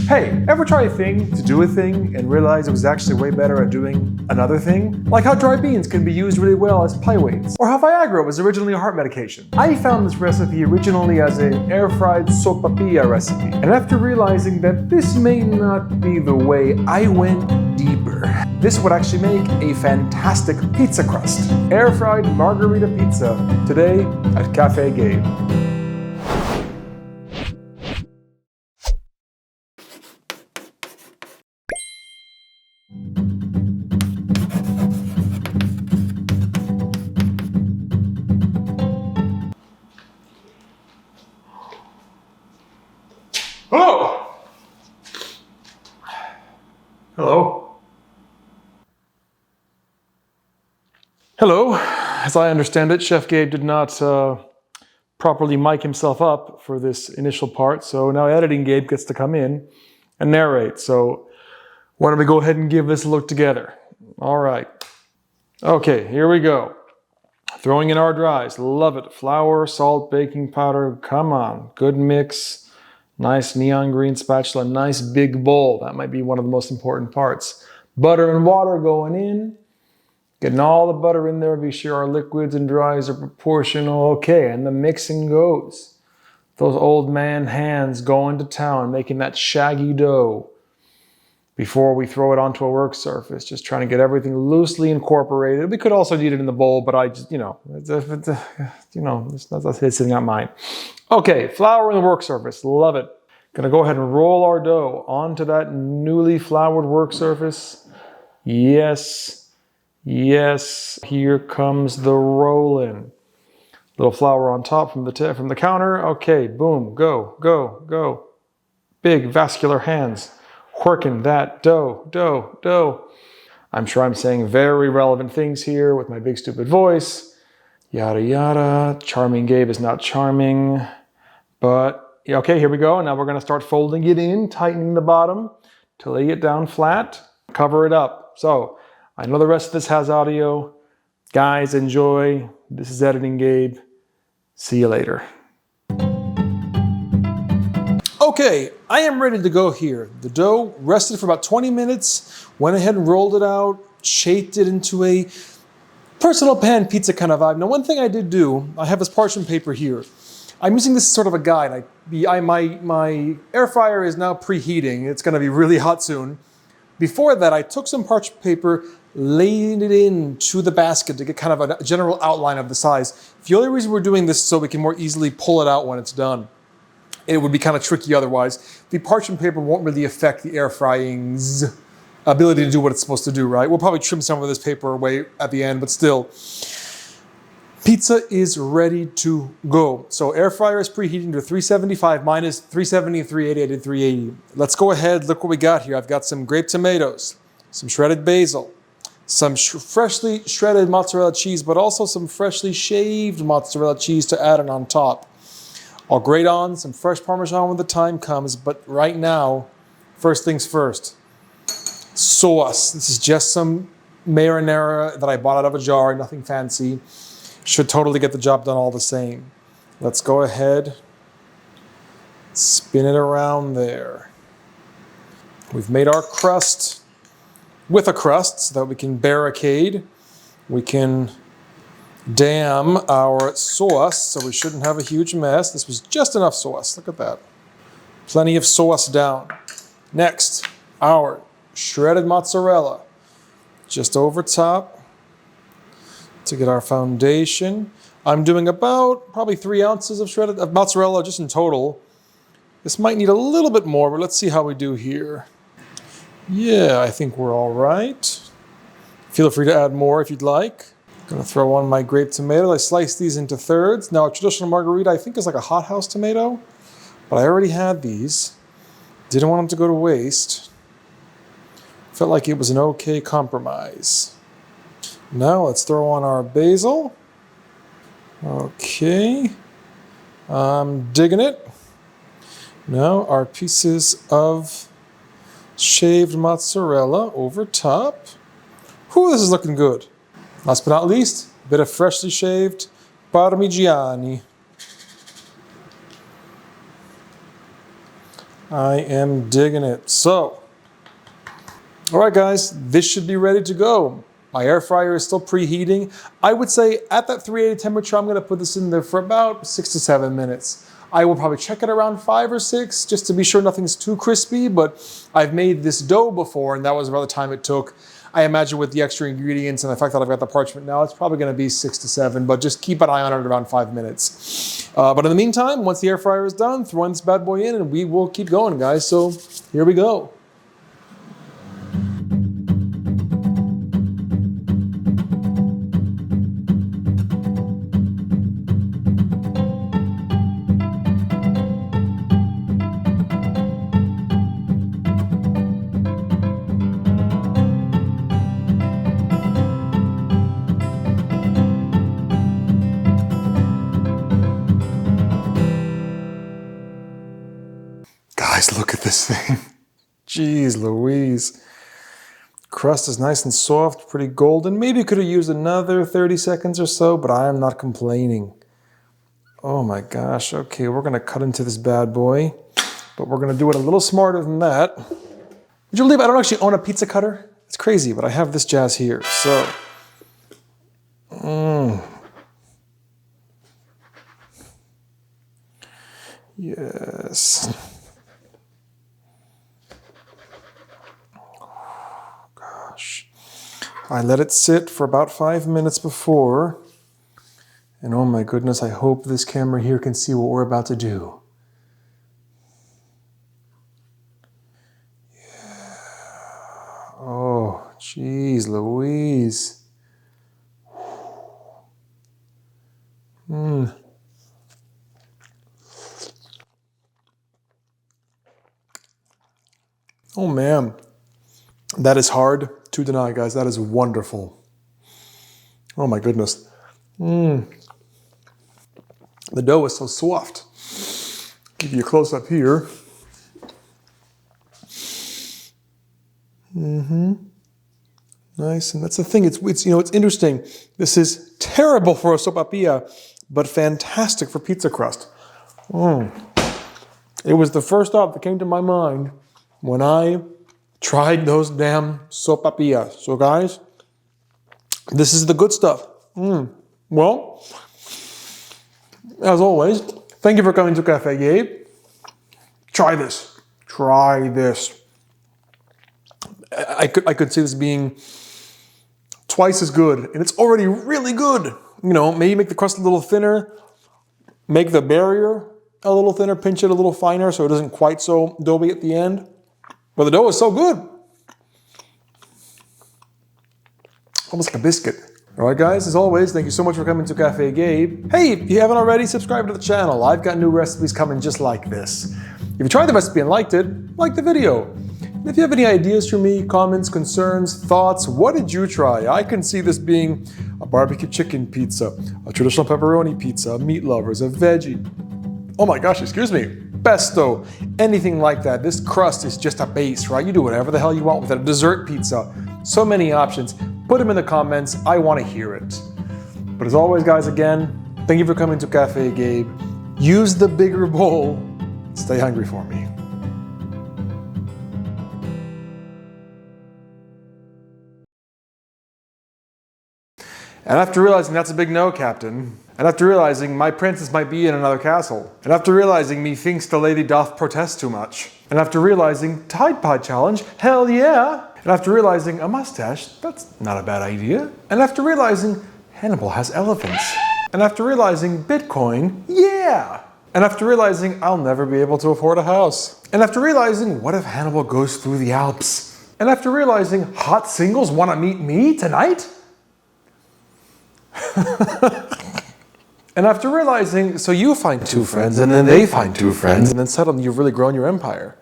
Hey, ever try a thing to do a thing and realize it was actually way better at doing another thing? Like how dry beans can be used really well as pie weights, or how Viagra was originally a heart medication. I found this recipe originally as an air-fried sopapilla recipe, and after realizing that this may not be the way, I went deeper. This would actually make a fantastic pizza crust. Air-fried margarita pizza, today at Café Gabe. Hello! Hello? Hello. As I understand it, Chef Gabe did not properly mic himself up for this initial part, so now editing Gabe gets to come in and narrate. So why don't we go ahead and give this a look together? All right. Okay, here we go. Throwing in our dries. Love it. Flour, salt, baking powder. Come on. Good mix. Nice neon green spatula, nice big bowl. That might be one of the most important parts. Butter and water going in. Getting all the butter in there. Be sure our liquids and dries are proportional. Okay, and the mixing goes. Those old man hands going to town, making that shaggy dough before we throw it onto a work surface. Just trying to get everything loosely incorporated. We could also knead it in the bowl, but I just, it's not sitting on mine. Okay, flour in the work surface, love it. Gonna go ahead and roll our dough onto that newly floured work surface. Yes, yes, here comes the rolling. Little flour on top from the counter. Okay, boom, go, go, go. Big vascular hands, working that dough, dough, dough. I'm sure I'm saying very relevant things here with my big stupid voice. Yada, yada. Charming Gabe is not charming. But, okay, here we go. Now we're going to start folding it in, tightening the bottom to lay it down flat, cover it up. So, I know the rest of this has audio. Guys, enjoy. This is Editing Gabe. See you later. Okay, I am ready to go here. The dough rested for about 20 minutes, went ahead and rolled it out, shaped it into a personal pan pizza kind of vibe. Now, one thing I did do, I have this parchment paper here. I'm using this as sort of a guide. My air fryer is now preheating. It's gonna be really hot soon. Before that, I took some parchment paper, laid it into the basket to get kind of a general outline of the size. The only reason we're doing this is so we can more easily pull it out when it's done. It would be kind of tricky otherwise. The parchment paper won't really affect the air frying's ability to do what it's supposed to do, right? We'll probably trim some of this paper away at the end, but still. Pizza is ready to go. So air fryer is preheating to 375. Mine is 370, 380, and 380. Let's go ahead, look what we got here. I've got some grape tomatoes, some shredded basil, some freshly shredded mozzarella cheese, but also some freshly shaved mozzarella cheese to add it on top. I'll grate on some fresh Parmesan when the time comes, but right now, first things first. Sauce. This is just some marinara that I bought out of a jar, nothing fancy. Should totally get the job done all the same. Let's go ahead, spin it around there. We've made our crust with a crust so that we can barricade. We can dam our sauce, so we shouldn't have a huge mess. This was just enough sauce, look at that. Plenty of sauce down. Next, our shredded mozzarella, just over top to get our foundation. I'm doing about probably 3 ounces of mozzarella just in total. This might need a little bit more, but let's see how we do here. Yeah, I think we're all right. Feel free to add more if you'd like. Gonna throw on my grape tomatoes. I sliced these into thirds. Now a traditional margarita I think is like a hothouse tomato, but I already had these. Didn't want them to go to waste. Felt like it was an okay compromise. Now let's throw on our basil. Okay, I'm digging it. Now our pieces of shaved mozzarella over top. Whew, this is looking good. Last but not least, a bit of freshly shaved Parmigiani. I am digging it. So, all right guys, this should be ready to go. My air fryer is still preheating. I would say at that 380 temperature, I'm gonna put this in there for about 6 to 7 minutes. I will probably check it around 5 or 6 just to be sure nothing's too crispy, but I've made this dough before and that was about the time it took. I imagine with the extra ingredients and the fact that I've got the parchment now, it's probably gonna be 6 to 7, but just keep an eye on it around 5 minutes. But in the meantime, once the air fryer is done, throw in this bad boy in and we will keep going, guys. So here we go. Guys, look at this thing. Jeez Louise. Crust is nice and soft, pretty golden. Maybe could have used another 30 seconds or so, but I am not complaining. Oh my gosh. Okay, we're gonna cut into this bad boy, but we're gonna do it a little smarter than that. Would you believe I don't actually own a pizza cutter? It's crazy, but I have this jazz here, so. Yes. I let it sit for about 5 minutes before, and oh my goodness, I hope this camera here can see what we're about to do. Yeah. Oh, geez Louise. Oh man, that is hard to deny, guys. That is wonderful. Oh my goodness. The dough is so soft. Give you a close up here. Nice, and that's the thing. It's interesting. This is terrible for a sopapilla, but fantastic for pizza crust. It was the first thought that came to my mind when I tried those damn sopapillas. So guys, this is the good stuff. Well, as always, thank you for coming to Café, Gabe. Try this. Try this. I could see this being twice as good, and it's already really good. Maybe make the crust a little thinner, make the barrier a little thinner, pinch it a little finer so it isn't quite so doughy at the end. But the dough is so good. Almost like a biscuit. All right, guys, as always, thank you so much for coming to Café Gabe. Hey, if you haven't already, subscribe to the channel. I've got new recipes coming just like this. If you tried the recipe and liked it, like the video. And if you have any ideas for me, comments, concerns, thoughts, what did you try? I can see this being a barbecue chicken pizza, a traditional pepperoni pizza, a meat lovers, a veggie. Oh my gosh, excuse me. Pesto, anything like that. This crust is just a base, right? You do whatever the hell you want with it. A dessert pizza. So many options. Put them in the comments. I want to hear it. But as always, guys, again, thank you for coming to Café Gabe. Use the bigger bowl. Stay hungry for me. And after realizing that's a big no, Captain, and after realizing my princess might be in another castle, and after realizing methinks the lady doth protest too much, and after realizing Tide Pod Challenge, hell yeah, and after realizing a mustache, that's not a bad idea, and after realizing Hannibal has elephants, and after realizing Bitcoin, yeah, and after realizing I'll never be able to afford a house, and after realizing what if Hannibal goes through the Alps, and after realizing hot singles want to meet me tonight, and after realizing, so you find two friends, and then they find two friends, and then suddenly you've really grown your empire.